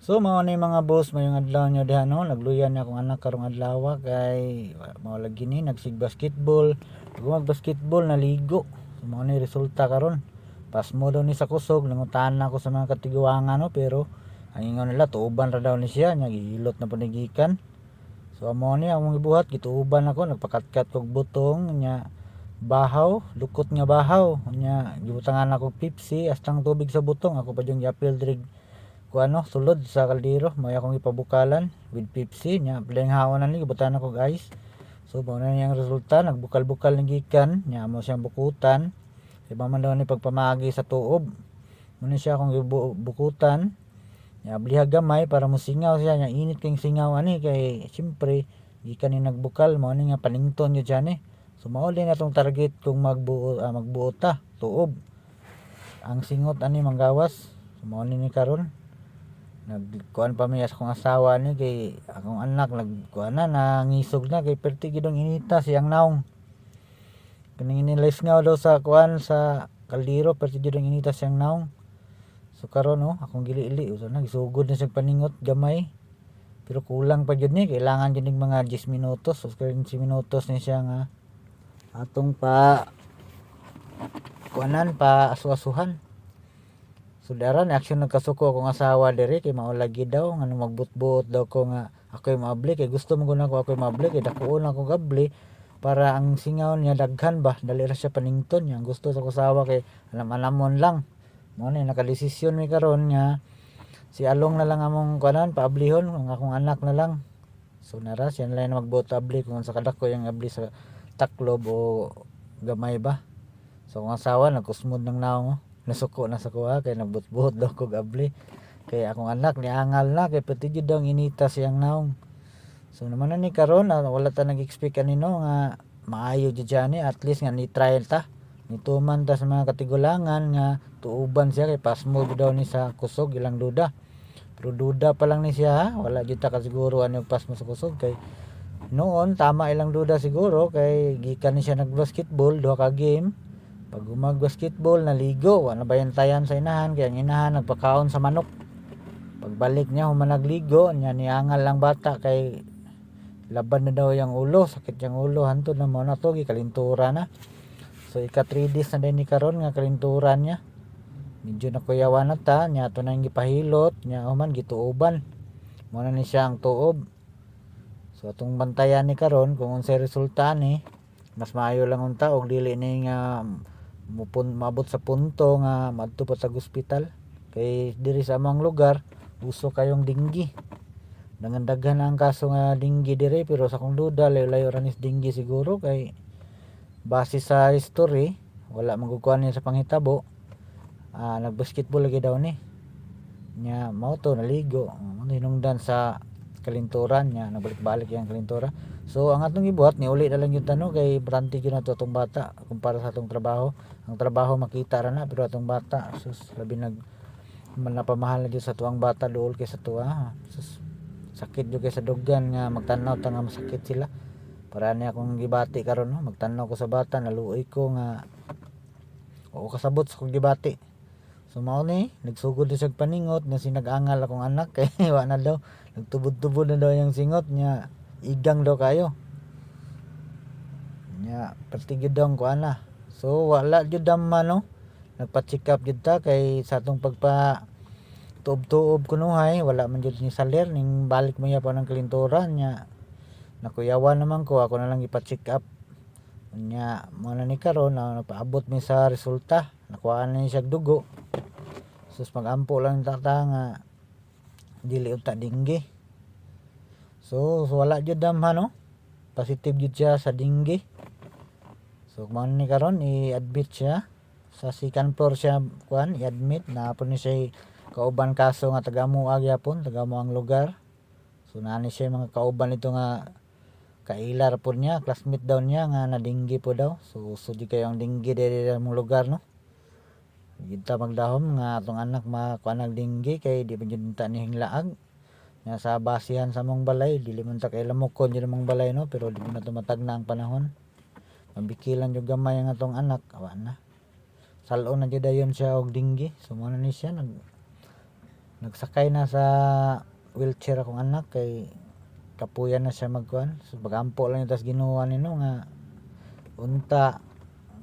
So mao ni mga boss, mayong adlaw nyo diha no, nagluyan na akong anak karong adlaw kay mao lagi ni nagsig basketball. Pag mag-basketball naligo. So mao ni resulta karon. Pasmo daw ni sa kusog, nangutan ako sa mga katiguangan no, pero ang ingon nila tuuban ra daw ni siya, nya gihilot na panigikan. So amo ni among gibuhat, gituuban ako, nagpakatkat kog butong nya bahaw, lukot nga bahaw. Nya gibutangan ako Pepsi astang tubig sa butong, ako pa yung giapil diri sulod sa kaldero, may akong ipabukalan with Pepsi nya playing haon ni gibutan ako guys. So mao na niyang resulta, nagbukal-bukal ng gikan nya amo siyang bukutan. Iba man daw ni pagpamagi sa tuob. Muna siya akong bukutan. Ya bliha gamay para mosingaw siya nya init kay singaw ani kay siyempre gikan ni nagbukal mao ni nga panington yo diyan eh. So mao din atong target kung magbuo ta tuob. Ang singot ani manggawas. So mao ni karon. Nagkuan pa miya sa akong asawa ni kay akong anak nagkuan na nangisog na kay perti gidong inita siyang naong. Kaning inilis nga daw sa kuan sa kaldero perti gidong inita siyang naong. So karon no, akong gili-ili usa na gisugod na siyang paningot gamay. Pero kulang pa gyud ni, kailangan gyud ning mga 10 minutos o 15 minutos ni siya nga atong pa kuanan pa asu-asuhan. So daran action nagkasuko akong asawa diri kay mao lagi daw ngano magbutbut daw ko nga ako'y maabli kay gusto mo guna ko ako'y maabli kay dakuon ako gabli para ang singaw niya daghan ba dali ra siya panington niya. Gusto sa asawa kay alam-alamon lang. Mo ni nakadesisyon mi karon nga si Along na lang among kuanan paablihon ang akong anak na lang. So nara siya na lang magbuot abli kung sa kadako yung abli sa taklob o gamay ba. So ang asawa nagkusmod ng naong nasuko na sa kuha kay nagbutbuot daw kog abli. Kay akong anak ni angal na kay pati jud daw inita siyang naong. So naman na ni karon wala ta nag-expect kanino nga maayo jud ni at least nga ni trial ta. Nituman ta sa mga katigulangan nga tuuban siya kay pasmo daw ni sa kusog ilang duda. Pero duda pa lang ni siya, wala jud ta kasiguro ano pasmo sa kusog kay noon tama ilang duda siguro kay gikan ni siya nag-basketball duha ka game. Pag mag-basketball naligo, wala bayantayan sa inahan kaya ang inahan nagpakaon sa manok. Pagbalik niya human nagligo, niya niangal lang bata kay laban na daw yung ulo, sakit yung ulo, hantod na mo na to gikalintura na. So ika 3 days na din ni karon nga kalinturan niya. Medyo nakuyawan na ta, niya to nang gipahilot, niya human gituoban. Mo na ni siya ang tuob. So atong bantayan ni karon kung unsay resulta ni, mas maayo lang unta og dili ni nga mabot sa punto nga madto pa sa ospital. Kay diri sa among lugar uso kayong dinggi. Daghan ang kaso nga dinggi diri pero sa kong duda layo-layo ra nis dinggi siguro kay base sa history wala magkukuan niya sa panghitabo. Nagbasketball lagi daw ni nya mao to naligo hinungdan sa kalinturan nya nabalik-balik yang kalintura. So ang atong gibuhat ni uli na lang yung tanong kay branti gyud nato atong bata kumpara sa atong trabaho. Ang trabaho makita ra na pero atong bata sus labi napamahal na gyud sa tuang bata duol kay sa tuwa. Sus sakit gyud kay sa duggan nga magtan-aw ta nga masakit sila. Para ni akong gibati karon no, magtan-aw ko sa bata naluoy ko nga o kasabot sa kong gibati. So mao ni nagsugod siya paningot nga sinag-angal akong anak kay wa na daw nagtubod-tubod na daw yung singot niya igang daw kayo nya pati gyud daw ko ana. So wala gyud man no, nagpa-check up gyud ta kay sa atong pagpa tuob-tuob kunuhay wala man gyud ni salir ning balik mo ya pa ng kalinturan nya nakuyawan naman ko ako na lang ipa-check up nya mo na ni karon napaabot mi sa resulta nakuha na ni siya dugo. Sus magampo lang tata nga dili unta dinggi. So wala jud no, positive jud siya sa dinggi. So mao ni karon i-admit siya sa second floor siya kuan i-admit na ni siya kauban kaso nga taga-Muag yapon taga ang lugar. So naani siya mga kauban ito nga kailar po niya classmate daw niya nga nadinggi po daw. So jud kayo ang dinggi diri sa mong lugar no. Kita magdahom nga atong anak makuan ang dinggi kay di pa jud ta ni hinglaag. Nga sa basihan sa mong balay dili man ta kay lamokon jud mong balay no pero di na tumatag na ang panahon. Mabikilan jud gamay ang atong anak awa na. Salon na jud dayon siya og dinggi. So mo na ni siya nagsakay na sa wheelchair akong anak kay kapuyan na siya magkuan. So bagampo lang yun, tas ginuha nino nga unta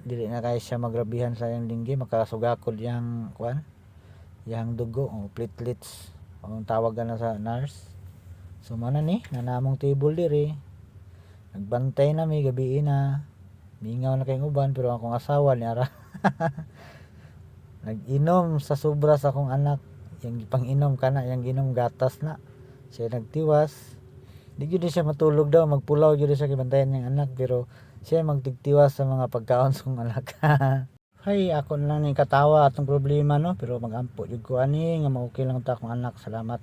dili na kay siya magrabihan sa yang linggi, makasugakod yang kuan, yang dugo o platelets ang tawagan na sa nurse. So mana ni nanamong table diri, nagbantay na mi gabi na, mingaw na kayong uban pero akong asawa ni ara nag-inom sa sobra sa akong anak, yang gipang-inom kana yang ginom gatas na siya nagtiwas. Di gyud siya matulog daw, magpulaw gyud siya kibantayan niyang anak pero siya magtigtiwas sa mga pagkaon sa akong anak. Hay ako na lang ni katawa atong problema no, pero magampo jud ko ani nga maokey lang ta akong anak. Salamat.